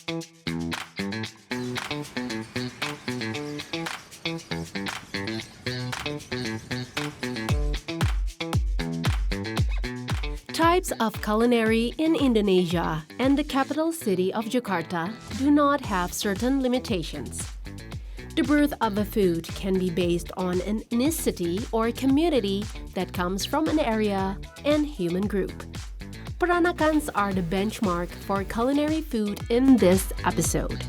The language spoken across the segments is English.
Types of culinary in Indonesia and the capital city of Jakarta do not have certain limitations. The birth of a food can be based on an ethnicity or community that comes from an area and human group. Peranakans are the benchmark for culinary food in this episode.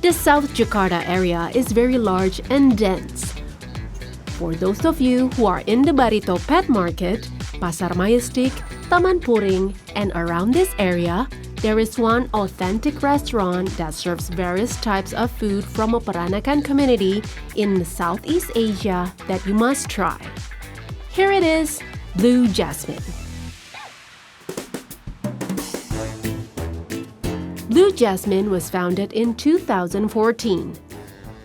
The South Jakarta area is very large and dense. For those of you who are in the Barito Pet Market, Pasar Majestic, Taman Puring, and around this area, there is one authentic restaurant that serves various types of food from a Peranakan community in Southeast Asia that you must try. Here it is, Blue Jasmine. Blue Jasmine was founded in 2014.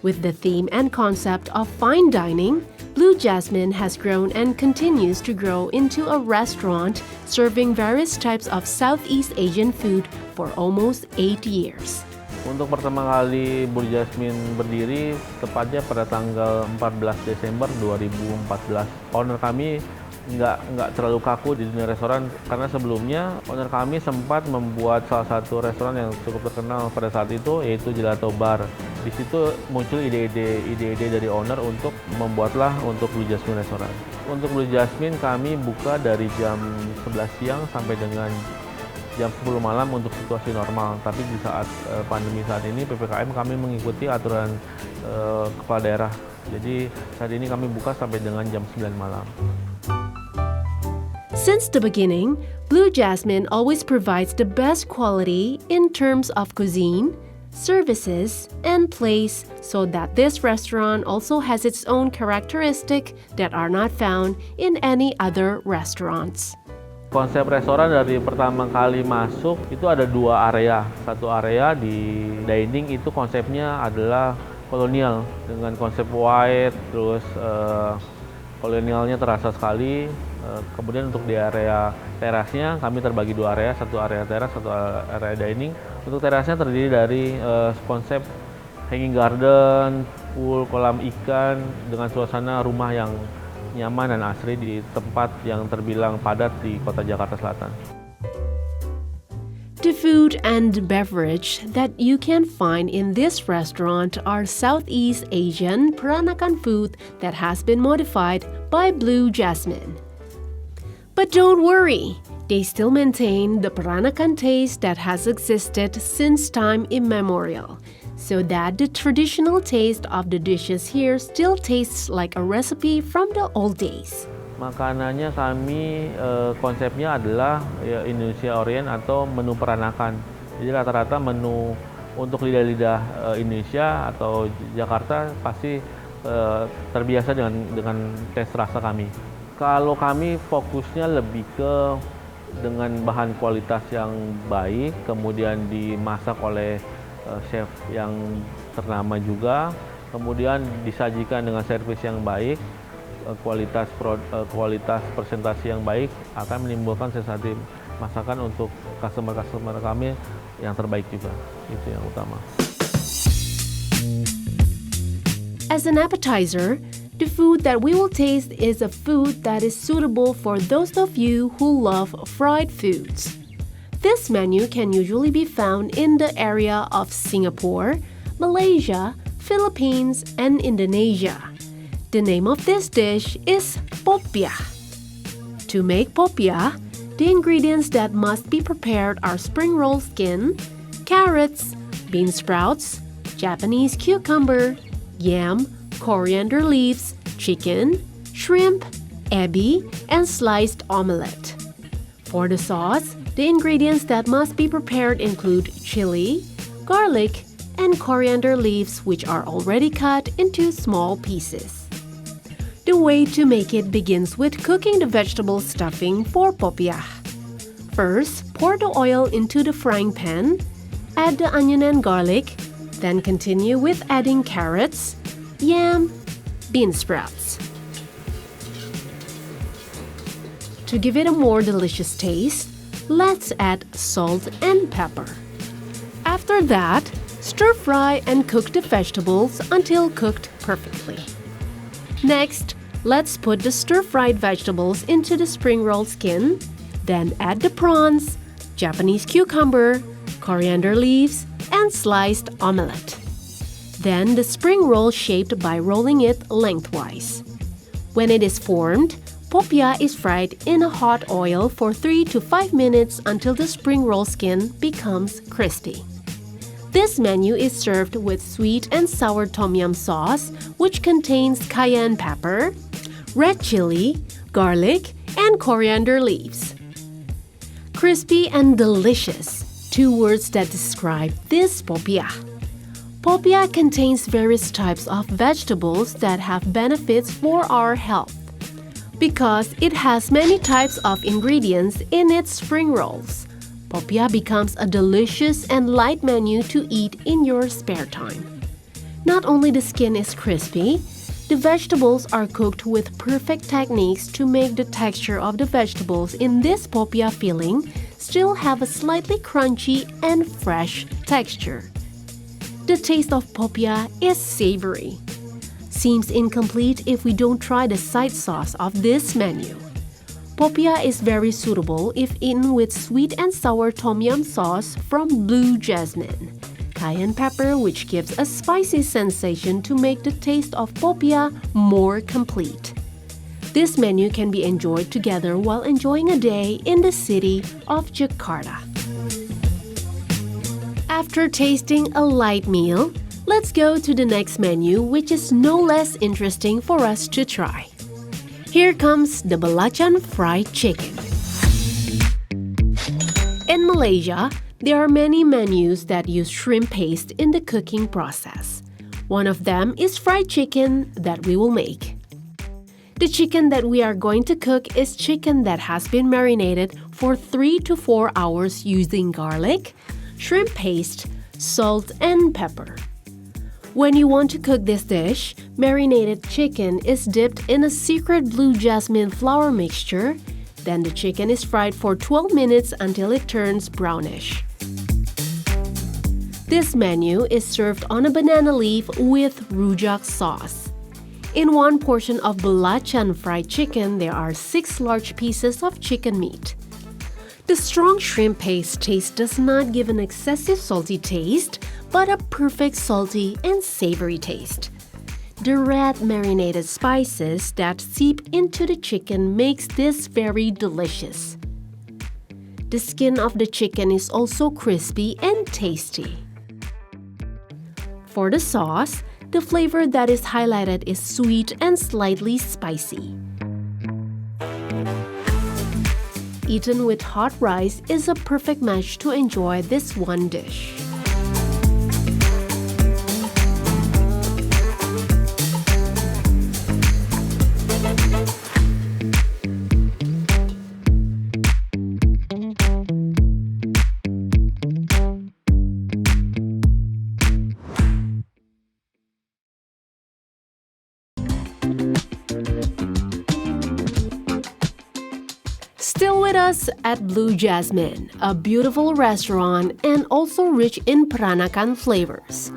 With the theme and concept of fine dining, Blue Jasmine has grown and continues to grow into a restaurant serving various types of Southeast Asian food for almost 8 years. Untuk pertama kali Blue Jasmine berdiri tepatnya pada tanggal 14 Desember 2014. Owner kami nggak terlalu kaku di dunia restoran karena sebelumnya owner kami sempat membuat salah satu restoran yang cukup terkenal pada saat itu, yaitu Gelato Bar. Di situ muncul ide-ide dari owner untuk membuatlah untuk Blue Jasmine restoran. Untuk Blue Jasmine kami buka dari jam 11 siang sampai dengan jam 10 malam untuk situasi normal. Tapi di saat pandemi saat ini PPKM kami mengikuti aturan kepala daerah. Jadi saat ini kami buka sampai dengan jam 9 malam. Since the beginning, Blue Jasmine always provides the best quality in terms of cuisine, services, and place, so that this restaurant also has its own characteristics that are not found in any other restaurants. Konsep restoran dari pertama kali masuk itu ada dua area. Satu area di dining itu konsepnya adalah kolonial dengan konsep white, terus kolonialnya terasa sekali. Kemudian untuk di area terasnya kami terbagi dua area, satu area teras, satu area dining. Untuk terasnya terdiri dari konsep hanging garden, pool, kolam ikan dengan suasana rumah yang nyaman dan asri di tempat yang terbilang padat di kota Jakarta Selatan. The food and beverage that you can find in this restaurant are Southeast Asian Peranakan food that has been modified by Blue Jasmine. But don't worry, they still maintain the Peranakan taste that has existed since time immemorial, so that the traditional taste of the dishes here still tastes like a recipe from the old days. Makanannya kami konsepnya adalah Indonesia Orient atau menu peranakan. Jadi rata-rata menu untuk lidah-lidah Indonesia atau Jakarta pasti terbiasa dengan tes rasa kami. Kalau kami fokusnya lebih ke dengan bahan kualitas yang baik, kemudian dimasak oleh chef yang ternama juga, kemudian disajikan dengan servis yang baik, kualitas presentasi yang baik akan menimbulkan sensasi masakan untuk customer kami yang terbaik juga. Itu yang utama. As an appetizer, the food that we will taste is a food that is suitable for those of you who love fried foods. This menu can usually be found in the area of Singapore, Malaysia, Philippines, and Indonesia. The name of this dish is popiah. To make popiah, the ingredients that must be prepared are spring roll skin, carrots, bean sprouts, Japanese cucumber, yam, coriander leaves, chicken, shrimp, ebi, and sliced omelette. For the sauce, the ingredients that must be prepared include chili, garlic, and coriander leaves, which are already cut into small pieces. The way to make it begins with cooking the vegetable stuffing for popiah. First, pour the oil into the frying pan, add the onion and garlic, then continue with adding carrots, yam, bean sprouts. To give it a more delicious taste, let's add salt and pepper. After After that, stir fry and cook the vegetables until cooked perfectly. Next, let's put the stir-fried vegetables into the spring roll skin, then add the prawns, Japanese cucumber, coriander leaves, and sliced omelette. Then the spring roll shaped by rolling it lengthwise. When it is formed, popia is fried in a hot oil for 3 to 5 minutes until the spring roll skin becomes crispy. This menu is served with sweet and sour tom yum sauce, which contains cayenne pepper, red chili, garlic, and coriander leaves. Crispy and delicious, 2 words that describe this popia. Popia contains various types of vegetables that have benefits for our health. Because it has many types of ingredients in its spring rolls, popia becomes a delicious and light menu to eat in your spare time. Not only the skin is crispy, the vegetables are cooked with perfect techniques to make the texture of the vegetables in this popia filling still have a slightly crunchy and fresh texture. The taste of popia is savory. Seems incomplete if we don't try the side sauce of this menu. Popia is very suitable if eaten with sweet and sour tom yum sauce from Blue Jasmine, cayenne pepper which gives a spicy sensation to make the taste of popia more complete. This menu can be enjoyed together while enjoying a day in the city of Jakarta. After tasting a light meal, let's go to the next menu, which is no less interesting for us to try. Here comes the belacan fried chicken. In Malaysia, there are many menus that use shrimp paste in the cooking process. One of them is fried chicken that we will make. The chicken that we are going to cook is chicken that has been marinated for 3 to 4 hours using garlic, shrimp paste, salt, and pepper. When you want to cook this dish, marinated chicken is dipped in a secret blue jasmine flour mixture. Then the chicken is fried for 12 minutes until it turns brownish. This menu is served on a banana leaf with rujak sauce. In one portion of belacan fried chicken, there are 6 large pieces of chicken meat. The strong shrimp paste taste does not give an excessive salty taste, but a perfect salty and savory taste. The red marinated spices that seep into the chicken makes this very delicious. The skin of the chicken is also crispy and tasty. For the sauce, the flavor that is highlighted is sweet and slightly spicy. Eaten with hot rice is a perfect match to enjoy this one dish. Still with us at Blue Jasmine, a beautiful restaurant and also rich in Peranakan flavors.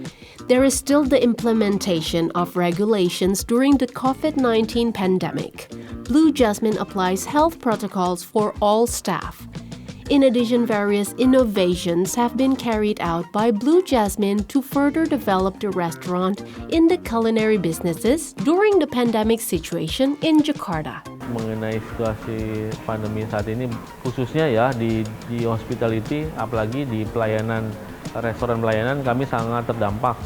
There is still the implementation of regulations during the COVID-19 pandemic. Blue Jasmine applies health protocols for all staff. In addition, various innovations have been carried out by Blue Jasmine to further develop the restaurant in the culinary businesses during the pandemic situation in Jakarta. Mengenai situasi pandemi saat ini, khususnya ya di hospitality, apalagi di pelayanan restoran pelayanan, kami sangat terdampak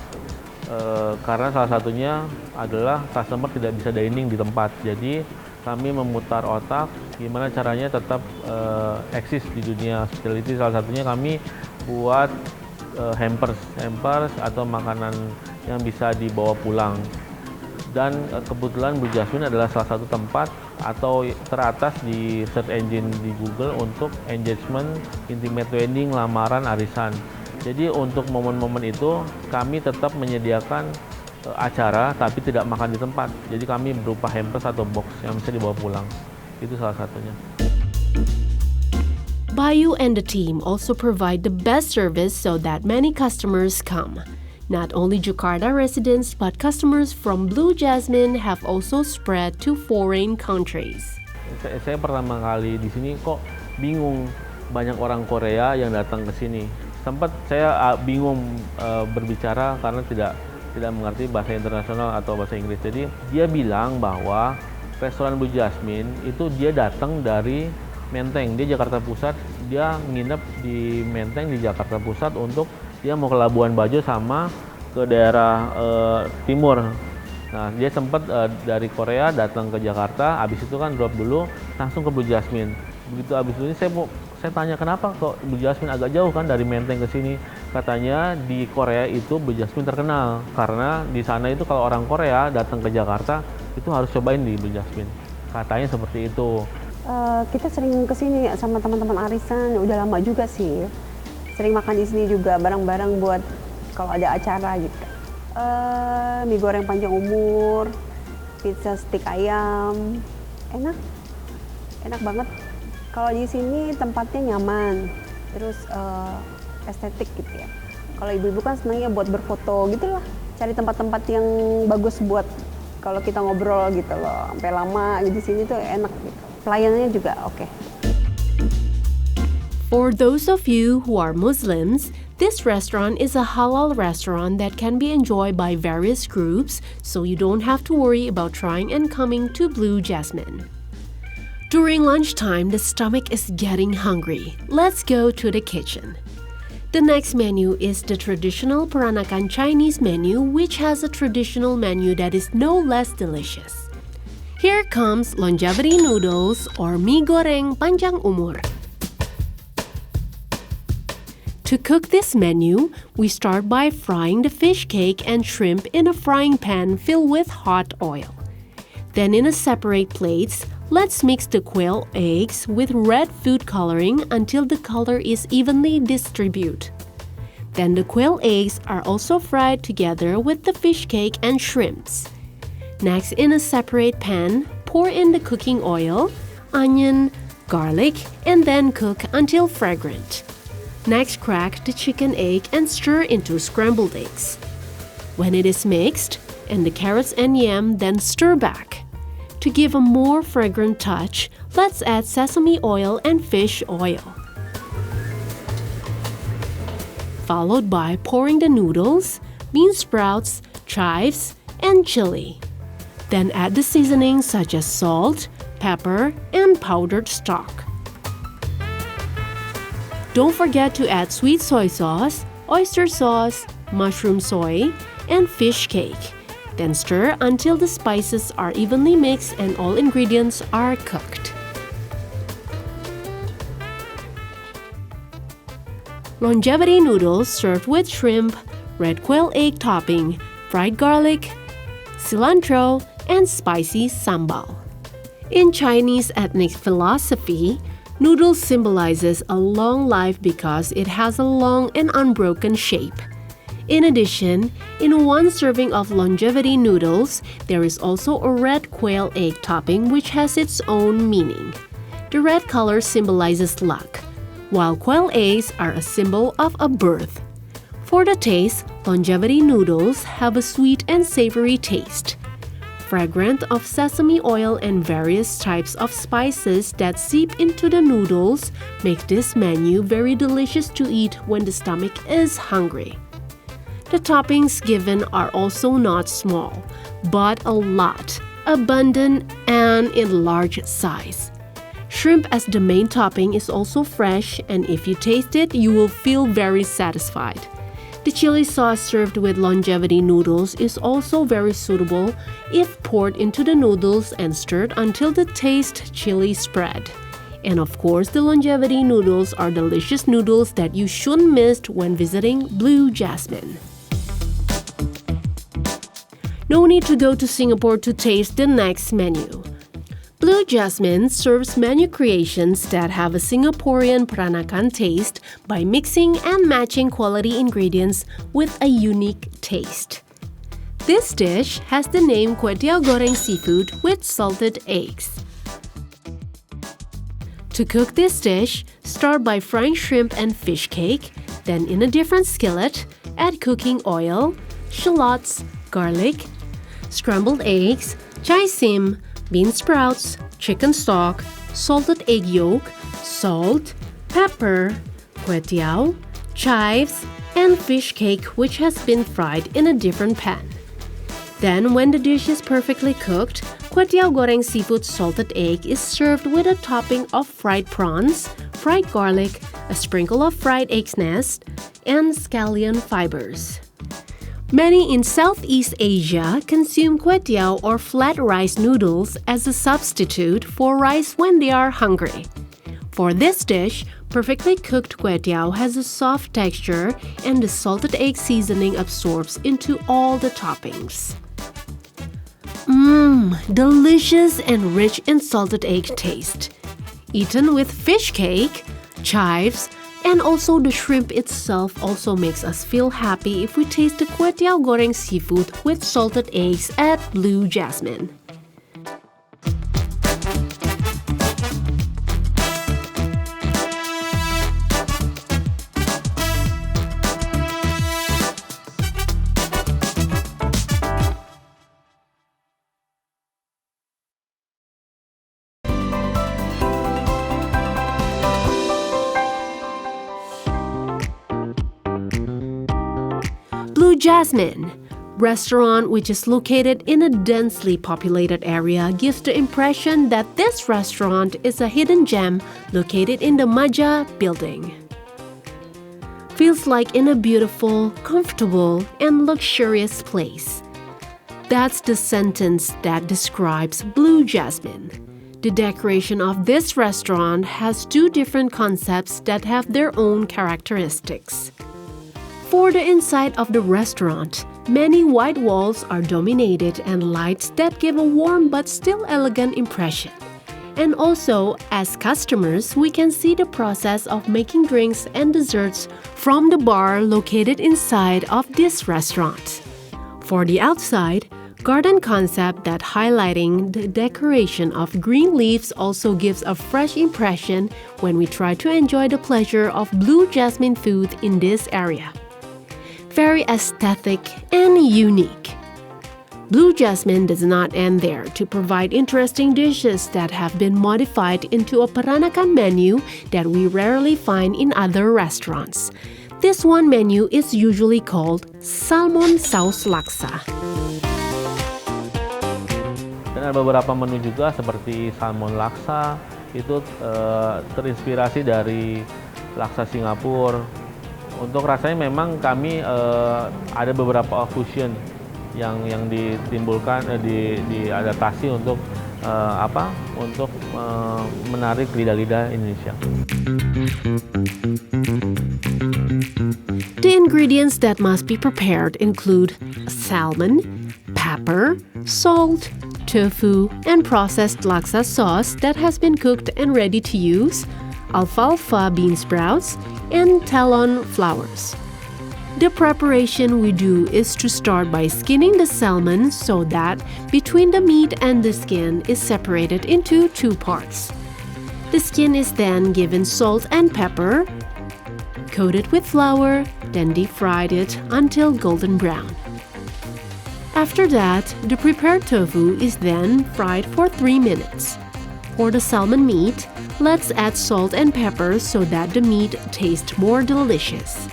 karena salah satunya adalah customer tidak bisa dining di tempat. Jadi kami memutar otak gimana caranya tetap eksis di dunia hospitality. Salah satunya kami buat hampers atau makanan yang bisa dibawa pulang. Dan kebetulan Blue Jasmine adalah salah satu tempat atau teratas di search engine di Google untuk engagement, intimate wedding, lamaran, arisan. Jadi untuk momen-momen itu kami tetap menyediakan acara tapi tidak makan di tempat. Jadi kami berupa hampers atau box yang bisa dibawa pulang. Itu salah satunya. Bayu and the team also provide the best service so that many customers come. Not only Jakarta residents but customers from Blue Jasmine have also spread to foreign countries. Saya pertama kali di sini kok bingung, banyak orang Korea yang datang ke sini. Sempat saya bingung berbicara karena tidak mengerti bahasa internasional atau bahasa Inggris. Jadi dia bilang bahwa restoran Blue Jasmine itu dia datang dari Menteng, dia Jakarta Pusat, dia nginep di Menteng di Jakarta Pusat untuk dia mau ke Labuan Bajo sama ke daerah timur. Nah, dia sempat dari Korea datang ke Jakarta, habis itu kan drop dulu langsung ke Blue Jasmine. Begitu habis itu saya tanya kenapa kok Blue Jasmine agak jauh kan dari Menteng ke sini. Katanya di Korea itu Blue Jasmine terkenal karena di sana itu kalau orang Korea datang ke Jakarta itu harus cobain di Blue Jasmine. Katanya seperti itu. Kita sering kesini sama teman-teman arisan, udah lama juga sih. Sering makan di sini juga bareng-bareng buat kalau ada acara gitu. Mie goreng panjang umur, pizza stick ayam, enak banget. Kalau di sini tempatnya nyaman, terus estetik gitu ya. Kalau ibu-ibu kan senangnya buat berfoto gitu lah, cari tempat-tempat yang bagus buat kalau kita ngobrol gitu loh, sampai lama di sini tuh enak gitu. Pelayanannya juga oke. For those of you who are Muslims, this restaurant is a halal restaurant that can be enjoyed by various groups, so you don't have to worry about trying and coming to Blue Jasmine. During lunchtime, the stomach is getting hungry. Let's go to the kitchen. The next menu is the traditional Peranakan Chinese menu, which has a traditional menu that is no less delicious. Here comes longevity noodles or mie goreng panjang umur. To cook this menu, we start by frying the fish cake and shrimp in a frying pan filled with hot oil. Then in a separate plates, let's mix the quail eggs with red food coloring until the color is evenly distributed. Then the quail eggs are also fried together with the fish cake and shrimps. Next, in a separate pan, pour in the cooking oil, onion, garlic, and then cook until fragrant. Next, crack the chicken egg and stir into scrambled eggs. When it is mixed, and the carrots and yam, then stir back. To give a more fragrant touch, let's add sesame oil and fish oil. Followed by pouring the noodles, bean sprouts, chives, and chili. Then add the seasonings such as salt, pepper, and powdered stock. Don't forget to add sweet soy sauce, oyster sauce, mushroom soy, and fish cake. Then stir until the spices are evenly mixed and all ingredients are cooked. Longevity noodles served with shrimp, red quail egg topping, fried garlic, cilantro, and spicy sambal. In Chinese ethnic philosophy, noodles symbolizes a long life because it has a long and unbroken shape. In addition, in one serving of longevity noodles, there is also a red quail egg topping which has its own meaning. The red color symbolizes luck, while quail eggs are a symbol of a birth. For the taste, longevity noodles have a sweet and savory taste. Fragrant of sesame oil and various types of spices that seep into the noodles make this menu very delicious to eat when the stomach is hungry. The toppings given are also not small, but a lot, abundant, and in large size. Shrimp as the main topping is also fresh, and if you taste it, you will feel very satisfied. The chili sauce served with longevity noodles is also very suitable if poured into the noodles and stirred until the taste chili spread. And of course, the longevity noodles are delicious noodles that you shouldn't miss when visiting Blue Jasmine. No need to go to Singapore to taste the next menu. Blue Jasmine serves menu creations that have a Singaporean Peranakan taste by mixing and matching quality ingredients with a unique taste. This dish has the name Kway Teow Goreng Seafood with salted eggs. To cook this dish, start by frying shrimp and fish cake, then in a different skillet, add cooking oil, shallots, garlic, scrambled eggs, chai sim, bean sprouts, chicken stock, salted egg yolk, salt, pepper, kwetiao, chives, and fish cake which has been fried in a different pan. Then when the dish is perfectly cooked, kwetiao goreng seafood salted egg is served with a topping of fried prawns, fried garlic, a sprinkle of fried egg's nest, and scallion fibers. Many in Southeast Asia consume kwetiao or flat rice noodles as a substitute for rice when they are hungry. For this dish, perfectly cooked kwetiao has a soft texture and the salted egg seasoning absorbs into all the toppings. Delicious and rich in salted egg taste. Eaten with fish cake, chives, and also the shrimp itself also makes us feel happy if we taste the kwetiao goreng seafood with salted eggs at Blue Jasmine. Blue Jasmine restaurant, which is located in a densely populated area, gives the impression that this restaurant is a hidden gem located in the Maja building. Feels like in a beautiful, comfortable, and luxurious place. That's the sentence that describes Blue Jasmine. The decoration of this restaurant has two different concepts that have their own characteristics. For the inside of the restaurant, many white walls are dominated and lights that give a warm but still elegant impression. And also, as customers, we can see the process of making drinks and desserts from the bar located inside of this restaurant. For the outside, garden concept that highlighting the decoration of green leaves also gives a fresh impression when we try to enjoy the pleasure of Blue Jasmine food in this area. Very aesthetic and unique. Blue Jasmine does not end there to provide interesting dishes that have been modified into a Peranakan menu that we rarely find in other restaurants. This one menu is usually called Salmon Saus Laksa. Dan ada beberapa menu juga seperti salmon laksa, itu terinspirasi dari laksa Singapura. Untuk rasanya memang kami ada beberapa fusion yang ditimbulkan diadaptasi untuk menarik lidah-lidah Indonesia. The ingredients that must be prepared include salmon, pepper, salt, tofu, and processed laksa sauce that has been cooked and ready to use, alfalfa bean sprouts, and talon flowers. The preparation we do is to start by skinning the salmon so that between the meat and the skin is separated into two parts. The skin is then given salt and pepper, coated with flour, then deep-fried it until golden brown. After that, the prepared tofu is then fried for 3 minutes. For the salmon meat, let's add salt and pepper so that the meat tastes more delicious.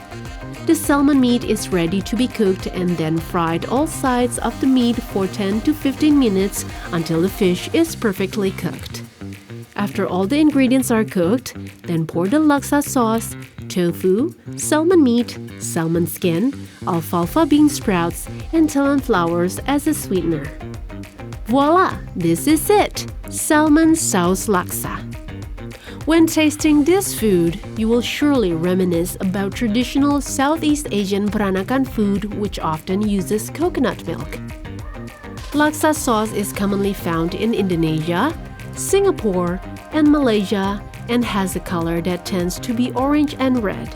The salmon meat is ready to be cooked and then fried all sides of the meat for 10 to 15 minutes until the fish is perfectly cooked. After all the ingredients are cooked, then pour the laksa sauce, tofu, salmon meat, salmon skin, alfalfa bean sprouts, and talon flowers as a sweetener. Voila! This is it! Salmon Saus Laksa. When tasting this food, you will surely reminisce about traditional Southeast Asian Peranakan food which often uses coconut milk. Laksa sauce is commonly found in Indonesia, Singapore, and Malaysia and has a color that tends to be orange and red.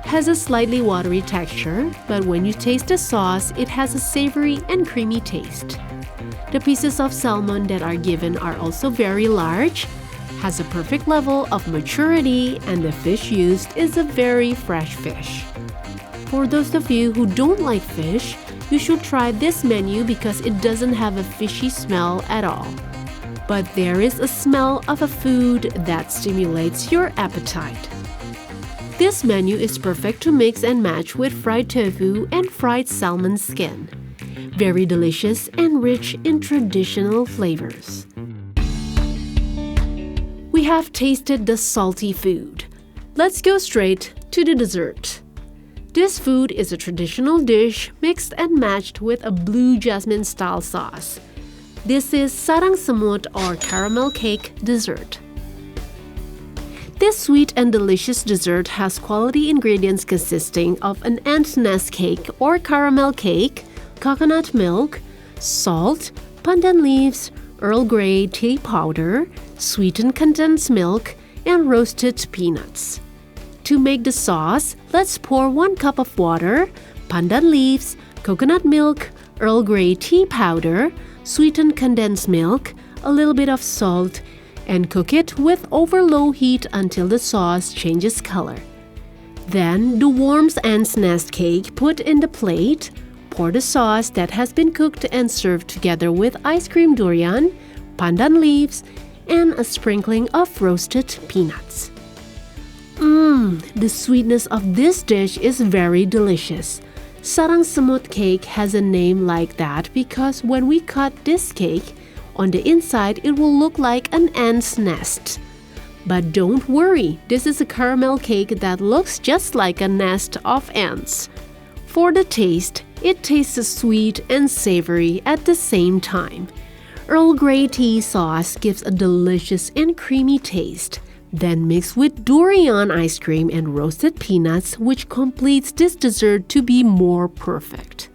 Has a slightly watery texture, but when you taste the sauce, it has a savory and creamy taste. The pieces of salmon that are given are also very large, has a perfect level of maturity, and the fish used is a very fresh fish. For those of you who don't like fish, you should try this menu because it doesn't have a fishy smell at all. But there is a smell of a food that stimulates your appetite. This menu is perfect to mix and match with fried tofu and fried salmon skin. Very delicious and rich in traditional flavors. We have tasted the salty food. Let's go straight to the dessert. This food is a traditional dish mixed and matched with a blue jasmine style sauce. This is sarang semut or caramel cake dessert. This sweet and delicious dessert has quality ingredients consisting of an ant nest cake or caramel cake, coconut milk, salt, pandan leaves, Earl Grey tea powder, sweetened condensed milk, and roasted peanuts. To make the sauce, let's pour 1 cup of water, pandan leaves, coconut milk, Earl Grey tea powder, sweetened condensed milk, a little bit of salt, and cook it with over low heat until the sauce changes color. Then, the warm ant's nest cake put in the plate, pour the sauce that has been cooked and served together with ice cream durian, pandan leaves, and a sprinkling of roasted peanuts. The sweetness of this dish is very delicious. Sarang semut cake has a name like that because when we cut this cake, on the inside it will look like an ant's nest. But don't worry, this is a caramel cake that looks just like a nest of ants. For the taste, it tastes sweet and savory at the same time. Earl Grey tea sauce gives a delicious and creamy taste. Then mix with durian ice cream and roasted peanuts, which completes this dessert to be more perfect.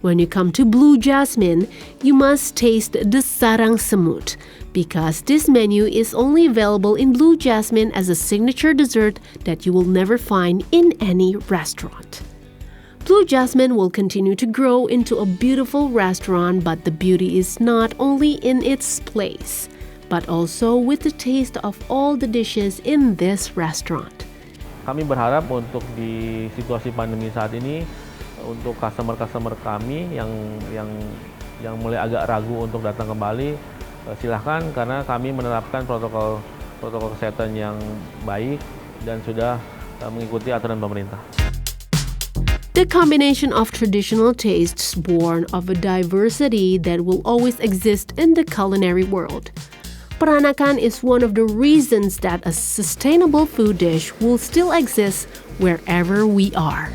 When you come to blue jasmine, you must taste the sarang semut because this menu is only available in blue jasmine as a signature dessert that you will never find in any restaurant. Blue jasmine will continue to grow into a beautiful restaurant, but the beauty is not only in its place, but also with the taste of all the dishes in this restaurant. Kami berharap untuk di situasi pandemi saat ini, untuk customer kami yang mulai agak ragu untuk datang kembali, silahkan karena kami menerapkan protokol kesehatan yang baik dan sudah mengikuti aturan pemerintah. The combination of traditional tastes born of a diversity that will always exist in the culinary world. Peranakan is one of the reasons that a sustainable food dish will still exist wherever we are.